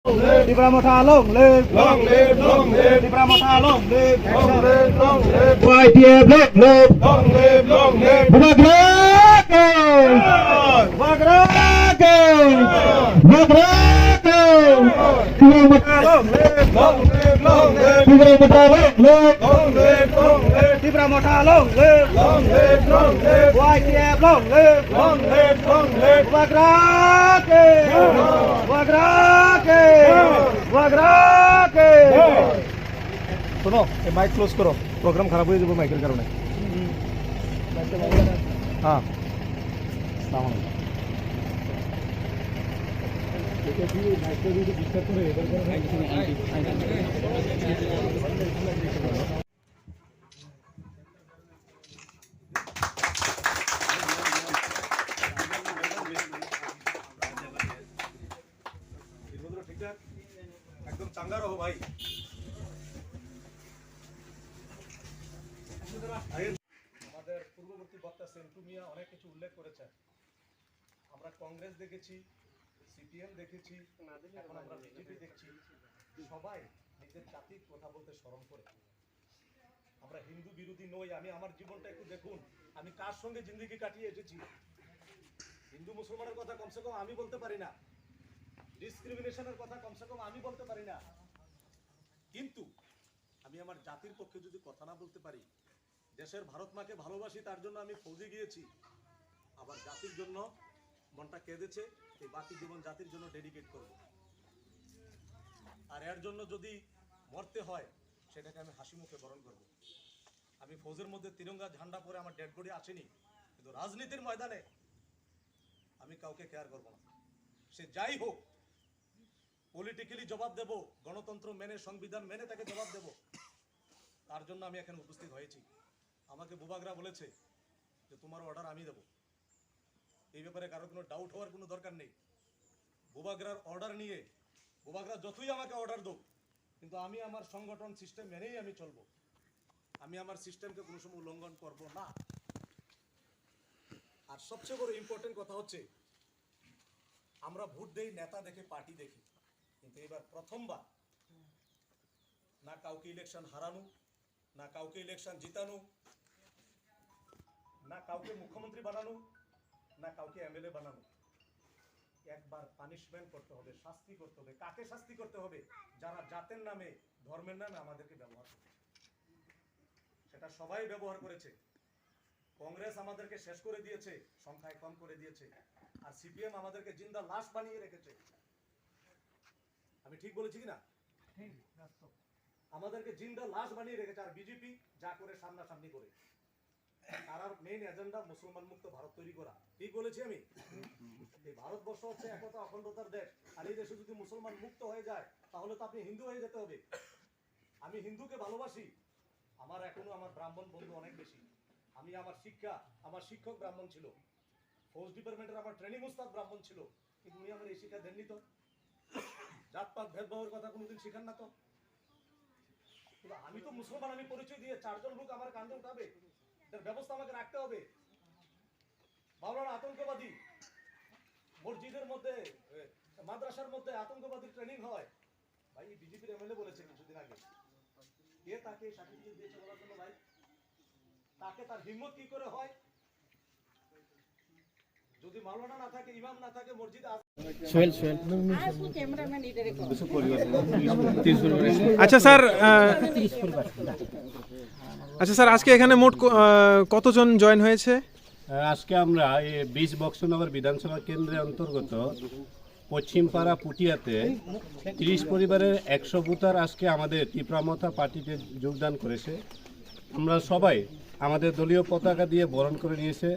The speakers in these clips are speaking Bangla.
Tibra Motha long live, long live, long live. Tibra Motha long live, long live, long live. YTF long live, long live, long live. Bagrake, Bagrake, Bagrake. Tibra Motha long live, long live, long live. Tibra Motha long live, long live, long live. Tibra Motha long live, long live, long live. YTF long live, long live, long live. Bagrake, Bagrake. सुनो माइक क्लोज करो प्रोग्राम खराब हो जाए माइकेर कारण हाँ एकदम चांगा रहो भाई আমাদের পূর্ববর্তী বক্তা সেন্টু মিয়া অনেক কিছু উল্লেখ করেছেন আমরা কংগ্রেস দেখেছি সিপিএম দেখেছি এখন আমরা বিজেপি দেখছি সবাই নিজের জাতির কথা বলতে শরম করে আমরা হিন্দু বিরোধী নই আমি আমার জীবনটা একটু দেখুন আমি কার সঙ্গে জিন্দেগি কাটিয়ে এসেছি হিন্দু মুসলমানের কথা কমসে কম আমি বলতে পারি না ডিসক্রিমিনেশনের কথা কমসে কম আমি বলতে পারি না কিন্তু আমি আমার জাতির পক্ষে যদি কথা না বলতে পারি দেশের ভারত মাকে ভালোবাসি তার জন্য আমি ফৌজে গিয়েছি আবার জাতির জন্য মনটা কেঁদেছে এই বাকি জীবন জাতির জন্য ডেডিকেট করব আর এর জন্য যদি মরতে হয় সেটাকে আমি হাসি মুখে বরণ করব আমি ফৌজের মধ্যে তিরঙ্গা ঝান্ডা পরে আমার ডেড বডি আসেনি কিন্তু রাজনীতির ময়দানে আমি কাউকে কেয়ার করব না সে যাই হোক পলিটিক্যালি জবাব দেব গণতন্ত্র মেনে সংবিধান মেনে তাকে জবাব দেব তার জন্য আমি এখানে উপস্থিত হয়েছি আমাকে বুবাগরা বলেছে যে তোমার অর্ডার আমি দেব এই ব্যাপারে কারো কোনো ডাউট হওয়ার কোনো দরকার নেই বুবাগরার অর্ডার নিয়ে বুবাগরা যতই আমাকে অর্ডার দেব কিন্তু আমি আমার সংগঠন সিস্টেম মেনেই আমি চলবো আমি আমার সিস্টেমকে কোনো সময় উল্লঙ্ঘন করব না আর সবচেয়ে বড় ইম্পর্টেন্ট কথা হচ্ছে আমরা ভোট দেই নেতা দেখে পার্টি দেখি কিন্তু এবার প্রথমবার না কাউকে ইলেকশন হারানো না কাউকে ইলেকশন জিতানো না কাউকে মুখ্যমন্ত্রী বানানো না কাউকে এমএলএ বানানো একবার পানিশমেন্ট করতে হবে শাস্তি করতে হবে কাকে শাস্তি করতে হবে যারা জাতের নামে ধর্মের নামে আমাদেরকে ব্যবহার করে সেটা সবাই ব্যবহার করেছে কংগ্রেস আমাদেরকে শেষ করে দিয়েছে সংখ্যায় কম করে দিয়েছে আর সিপিএম আমাদেরকে জিন্দা লাশ বানিয়ে রেখেছে আমি ঠিক বলেছি কিনা আমাদেরকে জিন্দা লাশ বানিয়ে রেখেছে আর বিজেপি যা করে সামনাসামনি করে তার মেইন এজেন্ডা মুসলমান মুক্ত ভারত তৈরি করা ঠিক বলেছি আমি এই ভারতবর্ষ হচ্ছে একতা অখণ্ডতার দেশ আর এই দেশে যদি মুসলমান মুক্ত হয়ে যায় তাহলে তো আপনি হিন্দু হয়ে যেতে হবে আমি হিন্দুকে ভালোবাসি আমার এখনো আমার ব্রাহ্মণ বন্ধু অনেক বেশি আমি আমার শিক্ষা আমার শিক্ষক ব্রাহ্মণ ছিল ফৌজ ডিপার্টমেন্টের আমার ট্রেনিং উস্তাদ ব্রাহ্মণ ছিল কিন্তু উনি আমার এই শিক্ষা দেননি তো জাতপাত ভেদভাবের কথা কোনোদিন শিখান না তো আমি তো মুসলমান আমি পরিচয় দিয়ে চারজন লোক আমার কাঁধে উঠাবে এটার ব্যবস্থা আমাকে রাখতে হবে মাওলানা আতঙ্কবাদী মসজিদের মধ্যে মাদ্রাসার মধ্যে আতঙ্কবাদী ট্রেনিং হয় ভাই বিজেপির এমএলএ বলেছে কিছুদিন আগে কে তাকে সার্টিফিকেট দিয়েছে বলার জন্য ভাই তাকে তার হিম্মত কি করে হয় যদি মাওলানা না থাকে ইমাম না থাকে মসজিদে আচ্ছা স্যার আজকে এখানে মোট কতজন জয়েন হয়েছে আজকে আমরা এই 20 বক্সনগর বিধানসভা কেন্দ্রের অন্তর্গত পশ্চিমপাড়া পুটিয়াতে 30 পরিবারের 100 ভোটার আজকে আমাদের তীব্রামথা পার্টিতে যোগদান করেছে আমরা সবাই আমাদের দলীয় পতাকা দিয়ে বরণ করে নিয়েছে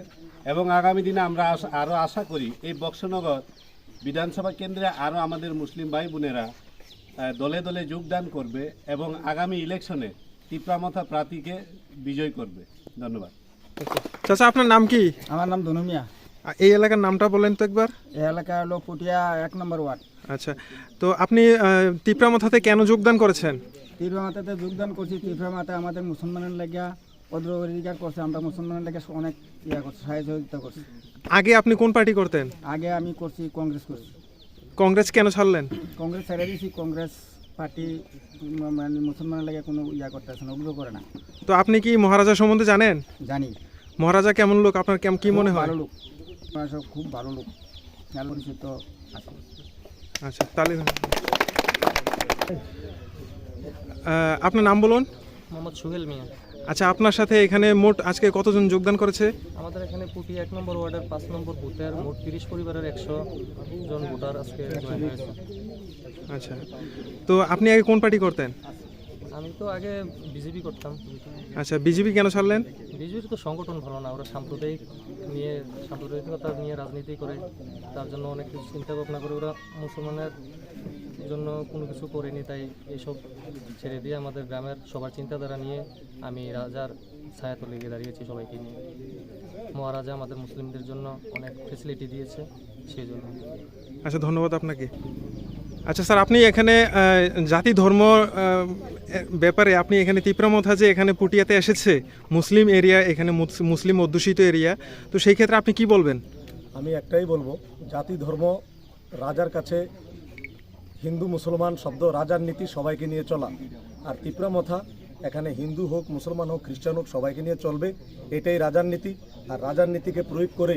এবং আগামী দিনে আমরা আরও আশা করি এই বক্সনগর বিধানসভা কেন্দ্রে আরও আমাদের মুসলিম ভাই বোনেরা দলে দলে যোগদান করবে এবং আগামী ইলেকশনে তীব্রামথা প্রার্থীকে বিজয় করবে ধন্যবাদ চাচা আপনার নাম কি আমার নাম ধনু মিয়া এই এলাকার নামটা বলেন তো একবার এই এলাকা হলো পুটিয়া 1 নম্বর ওয়ার্ড আচ্ছা তো আপনি তীব্রামথাতে কেন যোগদান করেছেন তীব্রামথাতে যোগদান করছি তীব্রামথা আমাদের মুসলমানের লাগিয়া অদ্র অধিকার করছে আমরা মুসলমানের লাগে অনেক ইয়া করছি সহযোগিতা করছি আগে আপনি কোন পার্টি করতেন আগে আমি করছি কংগ্রেস করছি কংগ্রেস কেন ছাড়লেন? কংগ্রেস ছেড়ে দিয়েছি, কংগ্রেস পার্টি মানে মুসলমানের লাগে কোনো ইয়া করতেছে না, অগ্রহ করে না। তো আপনি কি মহারাজা সম্বন্ধে জানেন? জানি মহারাজা কেমন লোক, আপনার কি মনে হয়? ভালো লোক, ওরা সব খুব ভালো লোক, ভালো পরিচিত আছে। আচ্ছা, তাহলে আপনার নাম বলুন। মোহাম্মদ সুহেল মিয়া। আচ্ছা, আপনার সাথে এখানে মোট আজকে কতজন যোগদান করেছে? আমাদের এখানে পুটি 1 নম্বর ওয়ার্ডের 5 নম্বর বুথের মোট 30 পরিবারের 100 জন ভোটার আজকে জয়েন হয়েছে। আচ্ছা, তো আপনি আগে কোন পার্টি করতেন? আমি তো আগে বিজেপি করতাম। আচ্ছা, বিজেপি কেন ছাড়লেন? বিজেপির তো সংগঠন ভালো না, ওরা সাম্প্রদায়িকতা নিয়ে রাজনীতি করে, তার জন্য অনেক কিছু চিন্তা ভাবনা করে ওরা মুসলমানের জন্য কোনো কিছু করেনি, তাই এইসব ছেড়ে দিয়ে আমাদের গ্রামের সবার চিন্তাধারা নিয়ে আমি রাজার ছায়াতলে গিয়ে দাঁড়িয়েছি সবাইকে নিয়ে। মহারাজা আমাদের মুসলিমদের জন্য অনেক ফেসিলিটি দিয়েছে, সেই জন্য। আচ্ছা, ধন্যবাদ আপনাকে। আচ্ছা স্যার, আপনি এখানে জাতি ধর্ম ব্যাপারে আপনি এখানে তিপ্রামথা যে এখানে পুটিয়াতে এসেছে, মুসলিম এরিয়া, এখানে মুসলিম অধ্যুষিত এরিয়া, তো সেই ক্ষেত্রে আপনি কি বলবেন? আমি একটাই বলবো, জাতি ধর্ম রাজার কাছে হিন্দু মুসলমান শব্দ, রাজার নীতি সবাইকে নিয়ে চলা। আর তিপ্রামথা এখানে হিন্দু হোক, মুসলমান হোক, খ্রিস্টান হোক, সবাইকে নিয়ে চলবে, এটাই রাজার নীতি। আর রাজার নীতিকে প্রয়োগ করে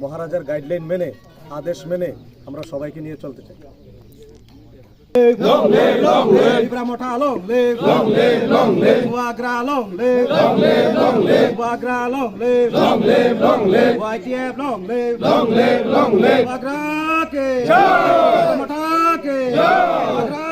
মহারাজার গাইডলাইন মেনে, আদেশ মেনে আমরা সবাইকে নিয়ে চলতে চাই। Tipra Motha long live, Wagra long live, Wagra long live, YTF long live, Wagra ke, Tipramaotha ke, Wagra